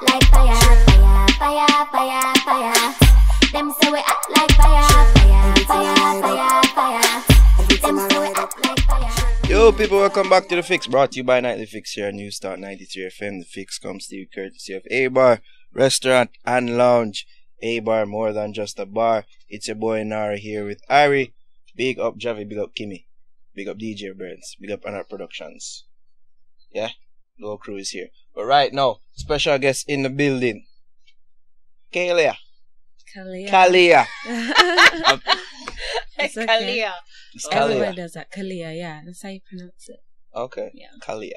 like fire, fire, fire, fire, fire. Them say we act like fire, fire, fire, fire, fire. Them say we act like fire. Yo, people, welcome back to The Fix, brought to you by Nightly Fix here on New Start 93 FM. The Fix comes to you courtesy of A-Bar, Restaurant and Lounge. A-Bar, more than just a bar. It's your boy Nara here with Ari. Big up Javi, big up Kimmy. Big up DJ Burns, big up Anna Productions. Yeah, the whole crew is here. But right now, special guest in the building. Khalia. Khalia. It's okay. Khalia. It's Everybody Khalia. does that. Khalia, yeah. That's how you pronounce it. Okay. Yeah. Khalia.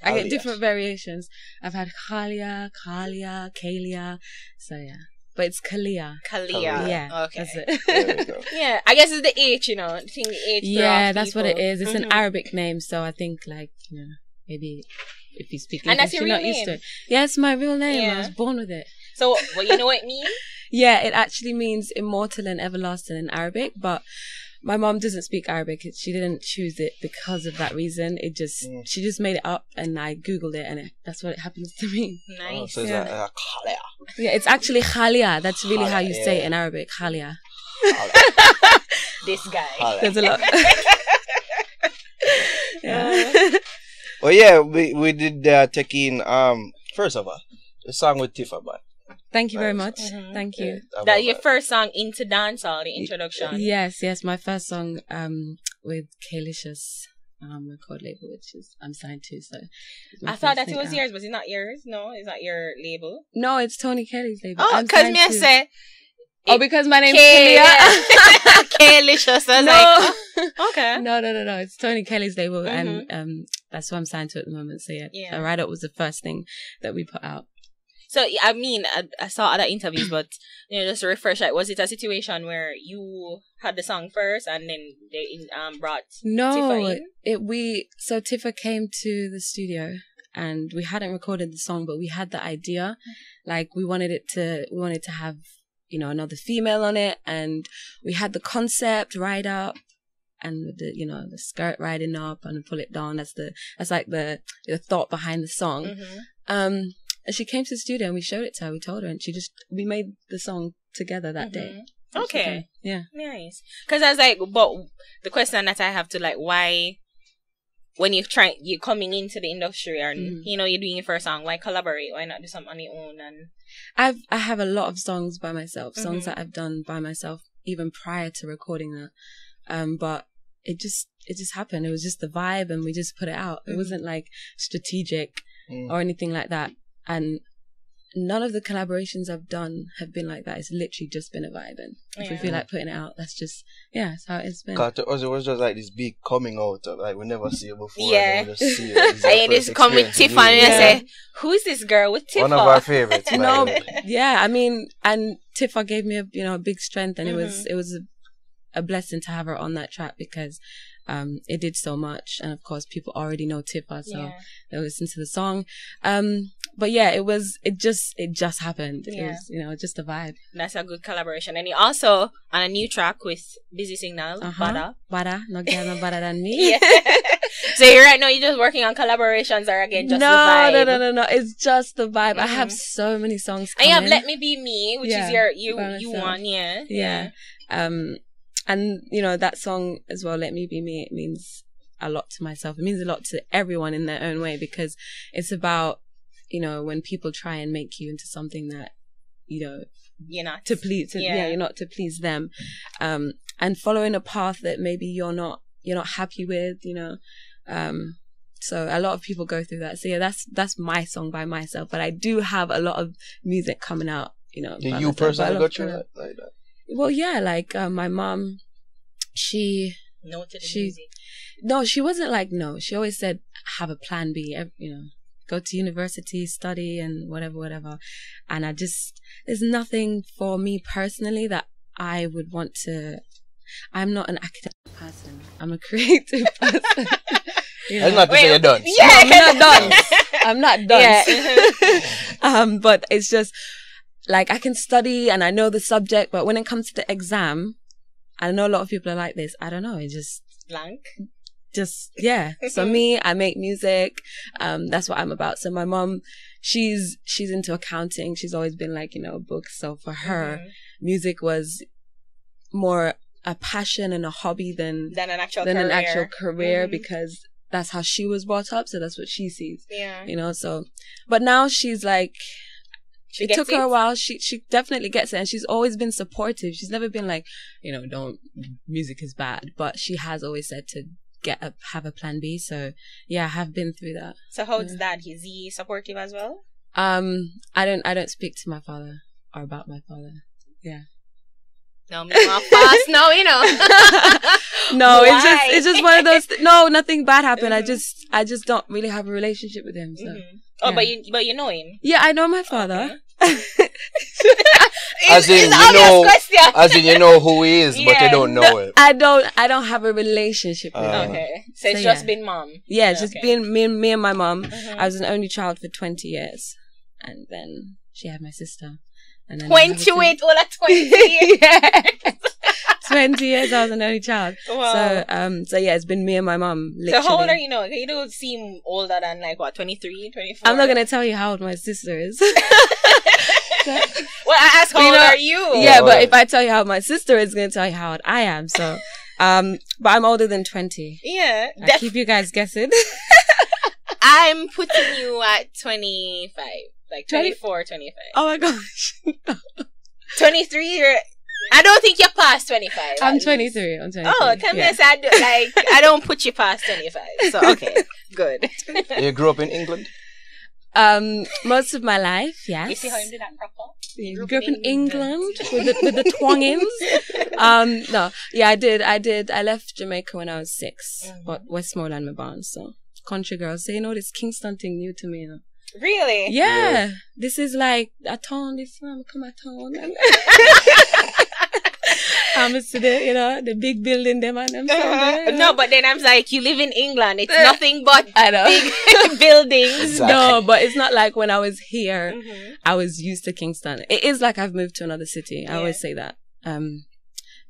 I get Khalia. different variations. I've had Khalia, Khalia. So yeah. But it's Khalia. Khalia. Yeah. Okay. That's it. There we go. Yeah. I guess it's the H, you know. I think the H. Yeah, that's what it is. It's an Mhm. Arabic name, so I think like, you know, maybe if you speak And that's English, your you're not real used to name? it. Yeah, it's my real name. Yeah. I was born with it. So, well, you know what it means? Yeah, it actually means immortal and everlasting in Arabic, but my mom doesn't speak Arabic. She didn't choose it because of that reason. She just made it up, and I googled it, and that's what it happens to mean. Nice. Oh, so it's Yeah. Khalia. Yeah, it's actually Khalia. That's really how you Khalia, say yeah. it in Arabic. Khalia. This guy. Khalia. There's a lot. Yeah. Well, yeah, we did take in first of all the song with TIFA, man. Thank you very much. Mhm. Thank you. Yeah, That's your first song into dancehall, the introduction. Yes, my first song with Kalicious record label, which is I'm signed to. So it's my I thought first that it thing was out. yours. Was it not yours? No, it's not your label. No, it's Tony Kelly's label. Oh, I'm because signed me I to- say Oh, because my name's K. Khalia. Kalicious. I was No. like, oh, okay. No. It's Tony Kelly's label, Mhm. and that's what I'm signed to at the moment. So yeah, Yeah. so Ride Up was the first thing that we put out. So, I mean, I saw other interviews, but, you know, just to refresh, like, was it a situation where you had the song first and then they brought No, TIFA in? So TIFA came to the studio and we hadn't recorded the song, but we had the idea. Like we wanted to have, you know, another female on it, and we had the concept Ride Up and with the, you know, the skirt riding up and pull it down. That's like the thought behind the song. Mm-hmm. And she came to the studio and we showed it to her. We told her, and we made the song together that day. Okay. Yeah. Nice. Because I was like, but the question that I have to, like, why, when you're coming into the industry and, you know, you're doing your first song, why collaborate? Why not do something on your own? And I have a lot of songs by myself, songs that I've done by myself even prior to recording that. But it just happened. It was just the vibe and we just put it out. It wasn't like strategic or anything like that. And none of the collaborations I've done have been like that. It's literally just been a vibe. And if we feel like putting it out, that's how it's been. Cause to us it was just like this big coming out of, like we never see it before. Yeah. And then we just see it. and you just come with TIFA and you say, who is this girl with TIFA? One of our favorites. No, man. yeah, I mean, and TIFA gave me a big strength, and it was a blessing to have her on that track because it did so much, and of course people already know TIFA, so they'll listen to the song. But yeah, it just happened. It was, you know, just a vibe. That's a good collaboration. And you also on a new track with Busy Signal, Bada, no girl no better than me. Yeah. So right now you're just working on collaborations, or again just the vibe? No. It's just the vibe. I have so many songs and coming. you have Let Me Be Me, which is you myself. want, Yeah. And you know, that song as well, Let Me Be Me, it means a lot to myself. It means a lot to everyone in their own way, because it's about, you know, when people try and make you into something that, you know, you're not you're not to please them, and following a path that maybe you're not happy with, you know. So a lot of people go through that. So yeah, that's my song by myself. But I do have a lot of music coming out, you know. Did you personally go through that like that? Well, yeah, like my mom, no to the music. No, she wasn't like no. She always said have a plan B. You know, go to university, study, and whatever. And there's nothing for me personally that I would want to. I'm not an academic person. I'm a creative person. You know? That's not to say you're done. Yeah, no, I'm not done. I'm not done. Yeah. But it's just like I can study and I know the subject, but when it comes to the exam, I know a lot of people are like this. I don't know. It just blank. Yeah. So me, I make music. That's what I'm about. So my mom, she's into accounting. She's always been like, books. So for her, music was more a passion and a hobby than an actual career because that's how she was brought up. So that's what she sees. Yeah. So, but now she's like, it took her a while. She definitely gets it. And she's always been supportive. She's never been like, music is bad. But she has always said to have a plan B. So yeah, I have been through that. So how's Dad? Is he supportive as well? I don't speak to my father or about my father. Yeah. No, me not fast. No, No, Why? it's just one of those. No, nothing bad happened. I just don't really have a relationship with him. So. Oh, yeah. but you know him. Yeah, I know my father. Okay. As in, you know who he is, but you don't know him. I don't have a relationship with him. Okay, so it's just been mom. Yeah, it's just been me and my mom. I was an only child for 20 years, and then she had my sister. And then 20 years. Yeah. 20 years I was an only child. Wow. So yeah, it's been me and my mum. So how old are you now? You don't seem older than 23, 24. I'm not gonna tell you how old my sister is. Well, I asked how old are you? Yeah, but if I tell you how old my sister is, gonna tell you how old I am. So, but I'm older than 20. Yeah, I keep you guys guessing. I'm putting you at 25, like 24, 25. Oh my gosh. 23. I don't think you're past 25. I'm 23. Oh, tell me I don't put you past 25. So okay, good. You grew up in England? Most of my life, yes. You see how you did that proper? You grew up in England with the twangins. No, yeah, I did. I left Jamaica when I was 6, but Westmoreland, my barn. So country girls say, this Kingston thing new to me. Really? Yeah. This is like a town. This one come a town. I'm to the big building them and them. No, but then I'm like, you live in England. It's nothing but big buildings. Exactly. No, but it's not like when I was here, I was used to Kingston. It is like I've moved to another city. I always say that.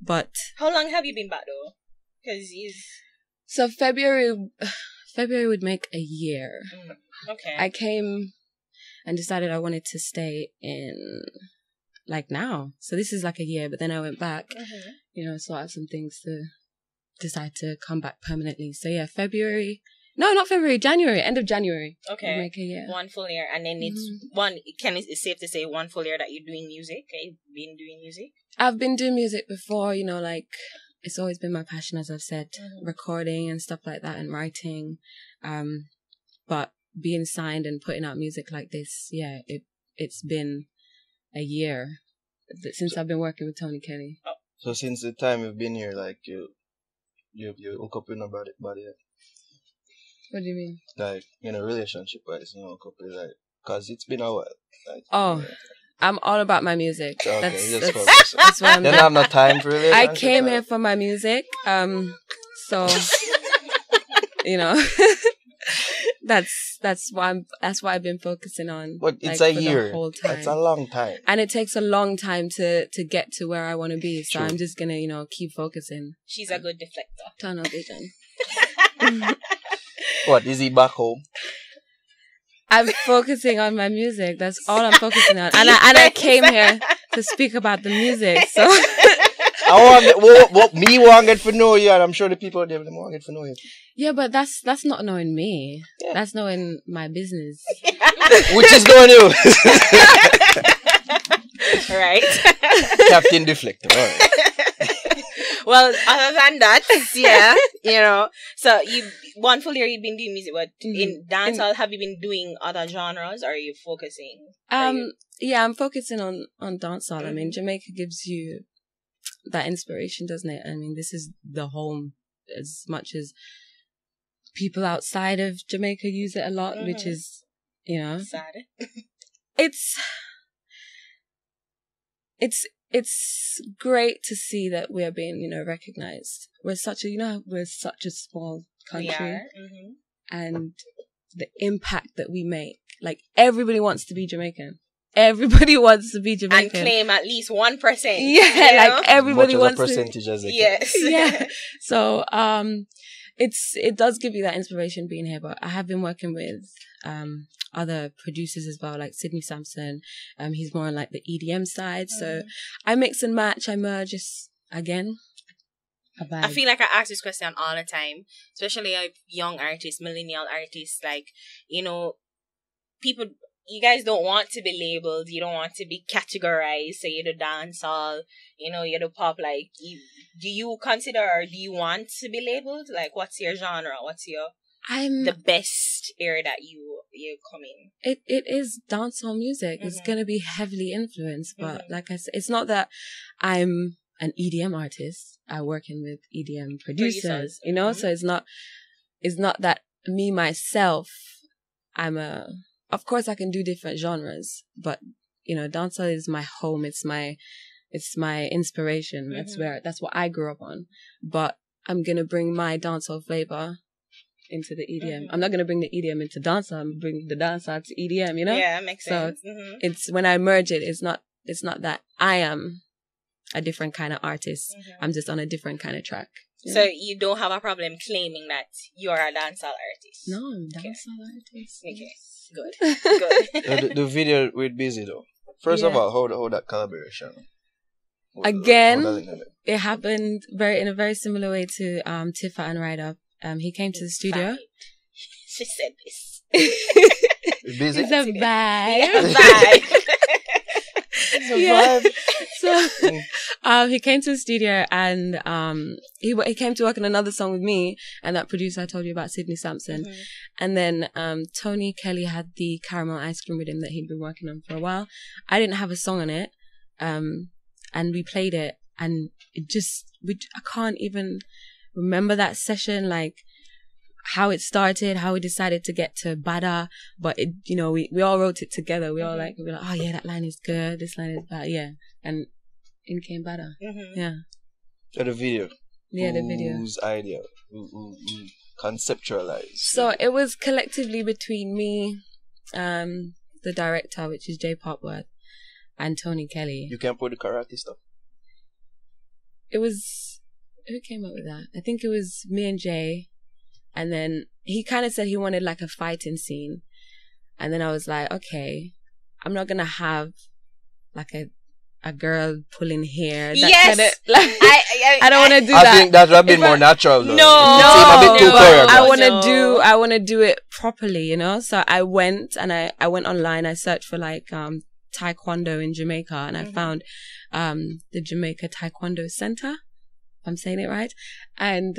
But how long have you been back though? So February would make a year. Okay. I came and decided I wanted to stay in like now. So this is like a year, but then I went back, sort out some things to decide to come back permanently. So yeah, January, end of January. Okay. Make a year. 1 full year. And then it's safe to say 1 full year that you're doing music. You've been doing music? I've been doing music before, it's always been my passion, as I've said, recording and stuff like that and writing. But being signed and putting out music like this, yeah, it's been a year since I've been working with Tony Kenny. So since the time you've been here, like you hook up with nobody yet? What do you mean? Like, relationship wise, hook up with cause it's been a while. Like, I'm all about my music. Okay, that's what I'm doing. Then I have no time for relationship. I came here for my music. So that's why I've been focusing on. But it's a year. The whole time. That's a long time. And it takes a long time to get to where I want to be. So True. I'm just gonna, keep focusing. She's a good deflector. Tunnel vision. What, is he back home? I'm focusing on my music. That's all I'm focusing on. And I came here to speak about the music. So I want to get to know you, and I'm sure the people there want to get to know you. Yeah, but that's not knowing me. Yeah. That's knowing my business. Which is knowing you. Right. Captain Deflector. All right. Well, other than that, yeah, so 1 full year you've been doing music, but in dancehall, have you been doing other genres, or are you focusing? Yeah, I'm focusing on dancehall. I mean, Jamaica gives you that inspiration, doesn't it? I mean, this is the home as much as people outside of Jamaica use it a lot, which is, sad. It's great to see that we are being, recognized. We're such a small country. We are. And the impact that we make, like everybody wants to be Jamaican. Everybody wants to be Jamaican. And claim at least 1%. Yeah, like everybody wants a percentage as they Yes. Yeah. So, it does give you that inspiration being here, but I have been working with other producers as well, like Sydney Sampson. He's more on like the EDM side. So I mix and match, I merge. It's again a vibe. I feel like I ask this question all the time, especially like young artists, millennial artists, like, you know, people, you guys don't want to be labeled, you don't want to be categorized, say you're the dancehall, you know, you're the pop, like, do you consider or do you want to be labeled? Like, what's your genre? What's your the best era that you come in? It is dancehall music. It's gonna be heavily influenced, but like I said, it's not that I'm an EDM artist. I work in with EDM producers, you know, so it's not that me myself, of course I can do different genres, but you know, dancehall is my home. It's my inspiration. That's what I grew up on. But I'm gonna bring my dancehall flavor into the EDM. I'm not gonna bring the EDM into dancehall. I'm bring the dancehall to EDM. You know? Yeah, that makes sense. So it's when I merge it. It's not that I am a different kind of artist. I'm just on a different kind of track. So you don't have a problem claiming that you are a dancehall artist? No, I'm a dancehall artist. Okay, good. The video with Busy though. First of all, how that collaboration? Again, it happened in a very similar way to TIFA and Ride Up. He came to the studio. She said this. Busy? It's a vibe. It's a vibe. So he came to the studio and he came to work on another song with me and that producer I told you about, Sydney Sampson. And then Tony Kelly had the caramel ice cream with him that he'd been working on for a while. I didn't have a song on it, and we played it, and I can't even remember that session, like how it started, how we decided to get to Bada, but it, you know, we all wrote it together. We all we were like, oh yeah, that line is good, this line is bad, yeah, and in came Bada. Yeah. So the video. Yeah, the video. Whose idea? Who conceptualized? So it was collectively between me, the director, which is Jay Popworth, and Tony Kelly. You can put the karate stuff. It was, who came up with that? I think it was me and Jay. And then he kind of said he wanted like a fighting scene. And then I was like, okay, I'm not going to have like a girl pulling hair. Yes! I don't want to do that. I think that would have been more natural though. I want to do it properly, you know? So I went online, I searched for like Taekwondo in Jamaica, and I found the Jamaica Taekwondo Center, if I'm saying it right. And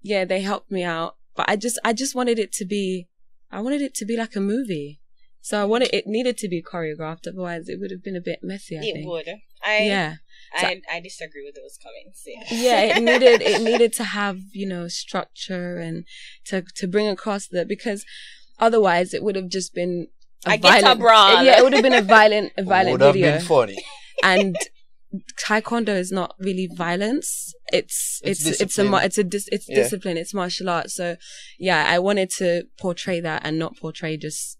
yeah, they helped me out. But I just wanted it to be, like a movie. So it needed to be choreographed. Otherwise, it would have been a bit messy, I think. It would. I disagree with those comments. Yeah, it needed to have, you know, structure and to bring across because otherwise it would have just been a violent brawl. Yeah, it would have been a violent video. Would have been funny. And Taekwondo is not really violence. It's discipline. It's martial arts. So yeah, I wanted to portray that and not portray just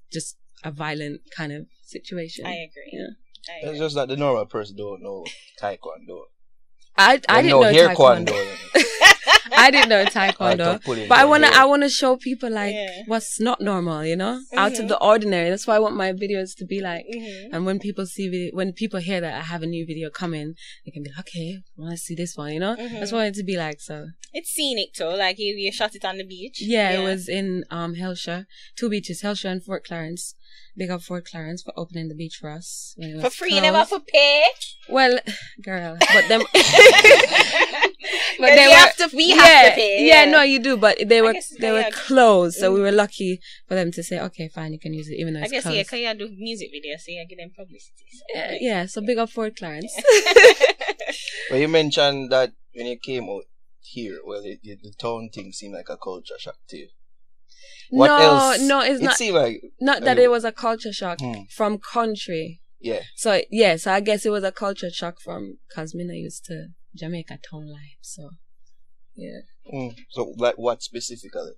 a violent kind of situation. I agree. Yeah. It's just that the normal person don't know Taekwondo. I didn't know Taekwondo. I didn't know Taekwondo, but I wanna show people like what's not normal, you know, out of the ordinary. That's why I want my videos to be like. And when people when people hear that I have a new video coming, they can be like, okay, I want to see this one, you know. That's what I want it to be like. So it's scenic too. Like you shot it on the beach. Yeah, it was in Hellshire, 2 beaches, Hellshire and Fort Clarence. Big up Fort Clarence for opening the beach for us. For free, never for pay. Well, girl, but them. But we have to pay. Yeah, no, you do. But they were closed, so we were lucky for them to say, okay, fine, you can use it, even though it's closed. I guess Khalia do music videos, so you get them publicity. So. Yeah, so big up Fort Clarence. Well, you mentioned that when you came out here, well, the town thing seemed like a culture shock to you. What else? No, it's not. It seemed like it was a culture shock from country. Yeah. So I guess it was a culture shock from because me not used to Jamaica town life. So yeah. So like what specifically?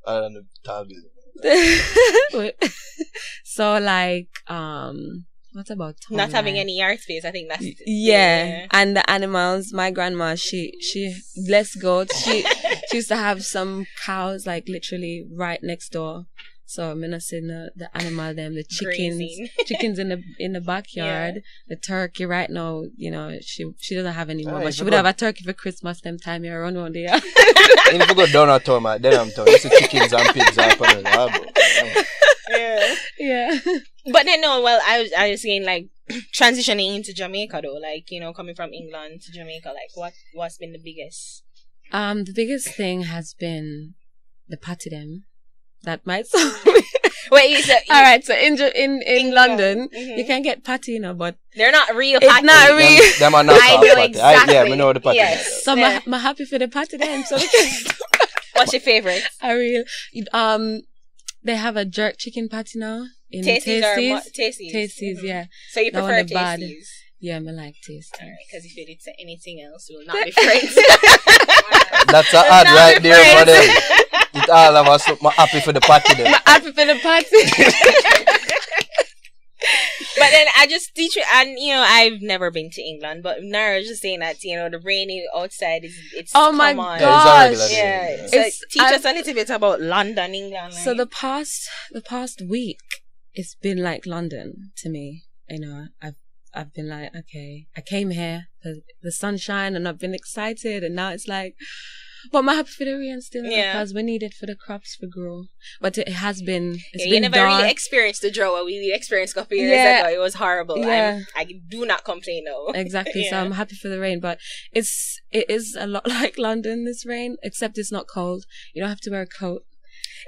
Other than the target. So like what about Not Tom having Life? any yard space. I think that's Yeah, and the animals. My grandma, she blessed goats. She used to have some cows like literally right next door. So I'm not seeing the animal them, the chickens, Grazing. chickens in the backyard, the turkey right now, you know, she doesn't have any more, Aye, but she if would you have a turkey for Christmas them time here around one day. And if you go down at home, then I'm talking. It's the chickens and pigs up on the lab. Yeah. Yeah. But then no, well, I was saying like transitioning into Jamaica though, like, you know, coming from England to Jamaica, like what's been the biggest? The biggest thing has been the party them. That might sound Wait, all right. So in London, Mhm. you can get party, you know, but They're not real it's party. not real. Them are not I half know party. exactly. Yeah, we know the party. Yes. So Yeah. I'm happy for the party them. So What's your favorite? a real they have a jerk chicken patty now in Tasties or Tasties. Tasties? Tasties, Mhm. yeah. So you That one prefer the bad. Tasties? Yeah, I like Tasties. Alright, because if you did say anything else, we'll not be friends. That's an ad right there for them. It all of us look happy for the party then. Happy for the party. But then I just teach you, and you know, I've never been to England, but Nara was just saying that, you know, the rainy outside it's Oh my come on. gosh. Yeah, so It's- teach us a little bit about London, England. So like. the past week, it's been like London to me. You know, I've been like, okay, I came here for the sunshine and I've been excited, and now it's like, but I'm happy for the rain still, Yeah. because we need it for the crops to grow. But it has been, it's you been never dark. really experienced the drought we experienced a couple years Yeah. ago. It was horrible. Yeah. I do not complain now. Exactly. So Yeah. I'm happy for the rain, but it is a lot like London, this rain, except it's not cold. You don't have to wear a coat.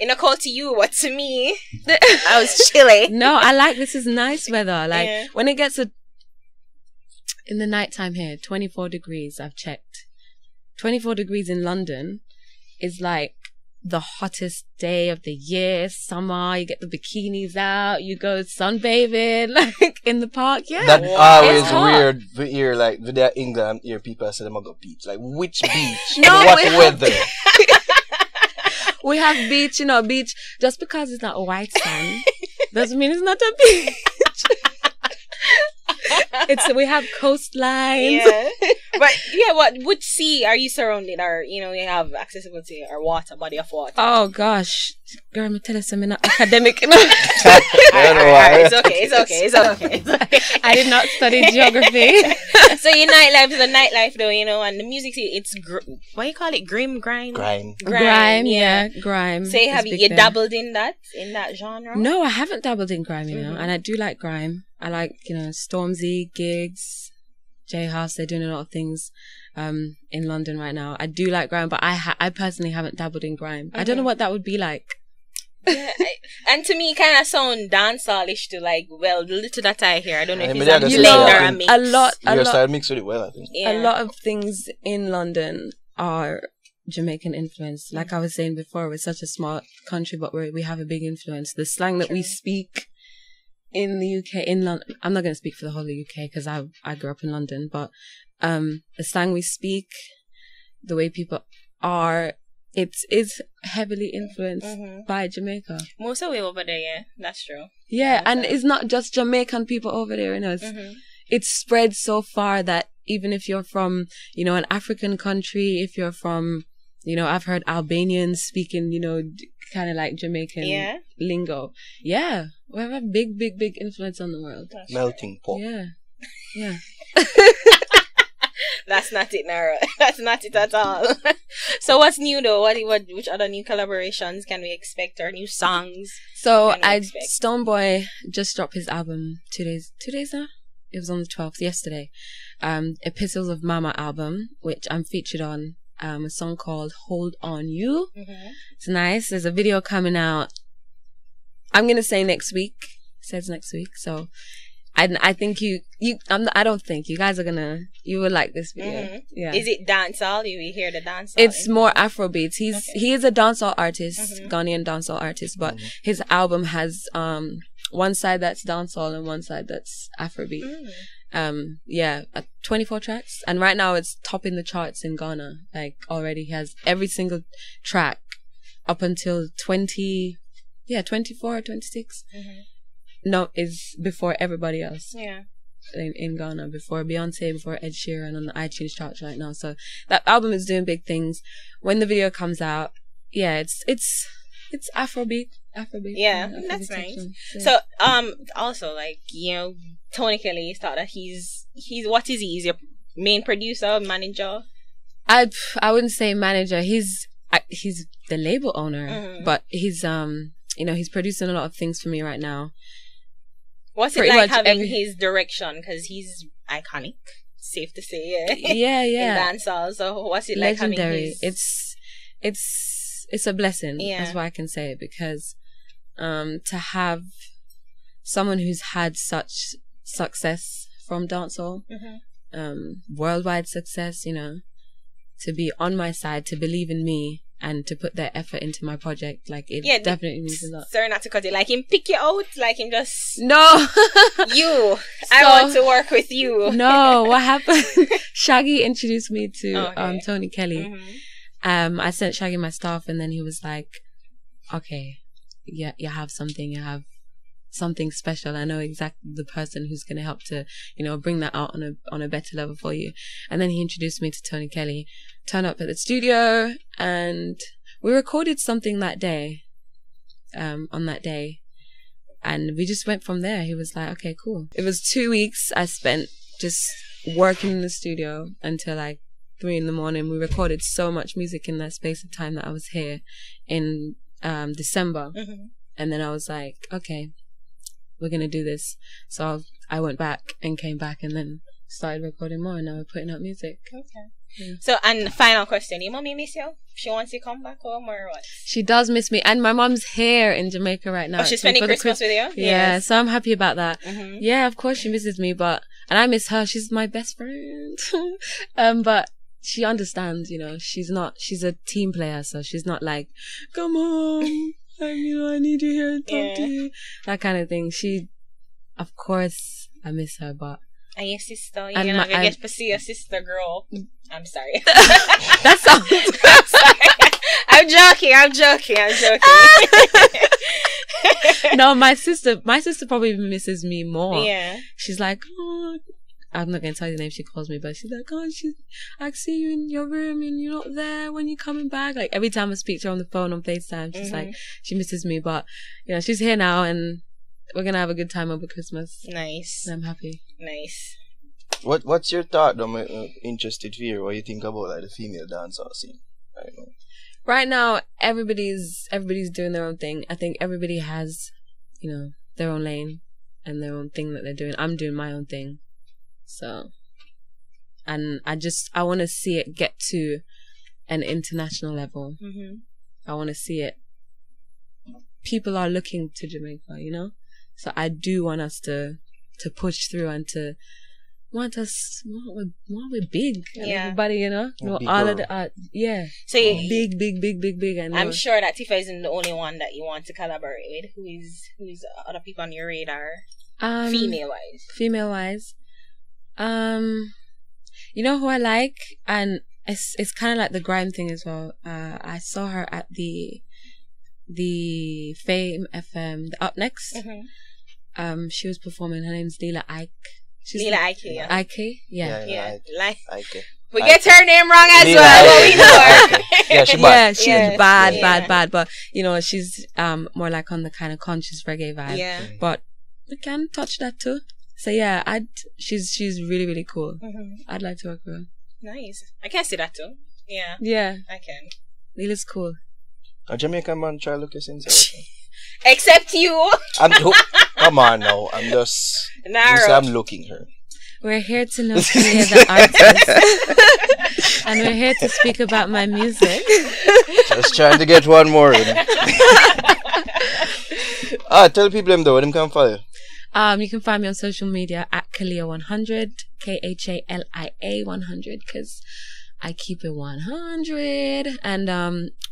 In a call to you, what to me? I was chilly. No, I like, this is nice weather. Like Yeah. when it gets in the nighttime here, 24 degrees, I've checked. 24 degrees in London is like the hottest day of the year. Summer, you get the bikinis out, you go sunbathing, like in the park. Yeah. That Wow. always It's hot. weird to hear, like, with their England, hear people say them go beach. Like, which beach? No, What we have- weather? We have beach, you know, beach. Just because it's not white sand doesn't mean it's not a beach. We have coastlines. Yeah. But yeah, which sea are you surrounded, or you know, you have accessibility or water, body of water? Oh gosh, girl, me tell you something, not academic. You know? I don't know why. It's okay. I did not study geography. So your nightlife is a nightlife though, you know, and the music, it's what do you call it? Grind. Grime. Grime, yeah, grime. So is have big you there. dabbled in that genre? No, I haven't dabbled in grime, you know, Mhm. and I do like grime. I like, you know, Stormzy, gigs, J House. They're doing a lot of things in London right now. I do like grime, but I personally haven't dabbled in grime. I don't know what that would be like. Yeah, and to me, kind of sound dancehall-ish to like. Well, the little that I hear, I don't know if I mean, it's yeah, a that's You blend know, or a mix. a lot. You started mix with it well, I think. Yeah. A lot of things in London are Jamaican influence. Like I was saying before, we're such a small country, but we have a big influence. The slang that we speak in the UK, in London, I'm not going to speak for the whole of the UK because I grew up in London, but the slang we speak, the way people are, it's heavily influenced by Jamaica. Most of the way over there, yeah, that's true. Yeah, and it's not just Jamaican people over there, you know, it's spread so far that even if you're from, you know, an African country, if you're from, you know, I've heard Albanians speaking, you know, kind of like Jamaican lingo. Yeah, we have a big influence on the world. Melting pot. Yeah. That's not it, Nara. That's not it at all. So what's new though? Which other new collaborations can we expect, or new songs? So Can we expect? Stonebwoy just dropped his album 2 days now? It was on the 12th, yesterday. Epistles of Mama album, which I'm featured on. A song called Hold On You. It's nice. There's a video coming out. I'm gonna say next week. It says next week. So I think I don't think you guys you will like this video. Yeah. Is it dancehall? You will hear the dancehall? It's more Afrobeats. He is a dancehall artist, Ghanaian dancehall artist, but his album has one side that's dancehall and one side that's Afrobeat. 24 tracks, and right now it's topping the charts in Ghana. Like already he has every single track up until 24 or 26 is before everybody else. Yeah. In Ghana, before Beyonce, before Ed Sheeran on the iTunes charts right now. So that album is doing big things. When the video comes out, yeah, it's Afrobeat. Yeah, Afrobeat that's section. nice. Yeah. So also like, you know, Tony Kelly thought that he's what is he? He's your main producer, manager? I wouldn't say manager. He's the label owner, but he's he's producing a lot of things for me right now. What's it like having his direction? Because he's iconic, safe to say. Yeah. In dancehall. So what's it like legendary? Having his... It's a blessing. Yeah. That's what I can say, because to have someone who's had such success from dancehall, worldwide success, you know, to be on my side, to believe in me, and to put their effort into my project, like, it definitely means a lot. Sorry not to cut it. Like him pick you out, like him just... No! I want to work with you. No, what happened? Shaggy introduced me to Tony Kelly. I sent Shaggy my stuff, and then he was like, okay, yeah, you have something special. I know exactly the person who's going to help to, you know, bring that out on a better level for you. And then he introduced me to Tony Kelly, turned up at the studio, and we recorded something that day, on that day. And we just went from there. He was like, okay, cool. It was 2 weeks I spent just working in the studio until like 3 a.m. We recorded so much music in that space of time that I was here in December. And then I was like, okay, we're going to do this. So I went back and came back and then started recording more, and now we're putting out music. Okay. Yeah. So, and final question, your mommy miss you? She wants to come back home or what? She does miss me, and my mom's here in Jamaica right now. Oh, she's spending Christmas with you? Yeah, so I'm happy about that. Yeah, of course she misses me, and I miss her. She's my best friend. But she understands, you know, she's a team player, so she's not like, come home, I need you here to talk to you. That kind of thing. Of course, I miss her, but... And your sister, you're never get to see your sister grow. I'm sorry. That sounds... I'm joking. No, my sister probably misses me more. Yeah. She's like, oh, I'm not going to tell you the name she calls me, but she's like, oh, I see you in your room and you're not there when you're coming back. Like, every time I speak to her on the phone, on FaceTime, she's like, she misses me. But, you know, she's here now, and we're going to have a good time over Christmas. Nice. And I'm happy. Nice. What's your thought? I'm interested to hear what you think about like the female dancehall scene. I don't know. Right now, everybody's doing their own thing. I think everybody has, you know, their own lane and their own thing that they're doing. I'm doing my own thing. So, and I want to see it get to an international level. I want to see it. People are looking to Jamaica, you know? So I do want us to push through and to want we're big. Yeah. Everybody, you know? All of the art. Yeah. So big. And I'm sure that TIFA isn't the only one that you want to collaborate with. Who's other people on your radar? Female wise. You know who I like? And it's kind of like the grime thing as well. I saw her at the Fame FM, the Up Next. She was performing. Her name's Leela Ike. Leela Ike, yeah. Ike? Yeah. Ike. We get her name wrong as well. We know her. Yeah, she's bad. But, you know, she's more like on the kind of conscious reggae vibe. Yeah. But we can touch that too. So yeah, she's really, really cool. I'd like to work with her. Nice. I can see that too. Yeah. Yeah. I can. Leela's cool. A Jamaican man try to look at himself. Except you. Come on now. I'm just... I'm looking her. We're here to know Khalia the artist. And we're here to speak about my music. Just trying to get one more in. Tell people them though, them can follow. You can find me on social media at Khalia100, Khalia 100, because I keep it 100. And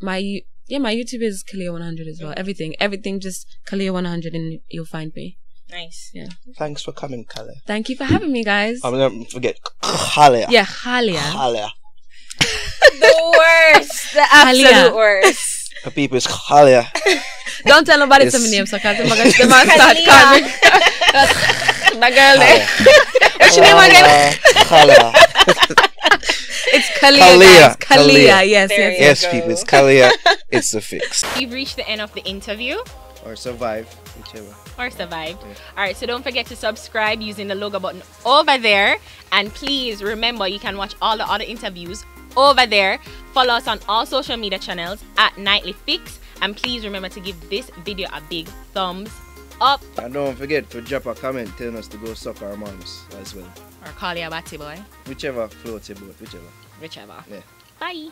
my YouTube is Khalia 100 as well. Everything just Khalia 100, and you'll find me. Nice. Yeah. Thanks for coming, Khalia. Thank you for having me, guys. I'm gonna forget Khalia. Yeah, Khalia. Khalia. The worst. The absolute worst. The people is Khalia. Don't tell nobody Yes. to my name, so because I'm going to start calling me. That girl there. What's your name again? Khalia. It's Khalia, Khalia. guys. Khalia. Yes, There yes, you yes. Yes, people, it's Khalia. It's the fix. We've reached the end of the interview. Or survive, whichever. Or survived. Yeah. Alright, so don't forget to subscribe using the logo button over there. And please remember you can watch all the other interviews over there. Follow us on all social media channels at Nightly Fix. And please remember to give this video a big thumbs up. And don't forget to drop a comment telling us to go suck our moms as well. Or call you a batty boy. Whichever floats your boat, whichever. Whichever. Yeah. Bye.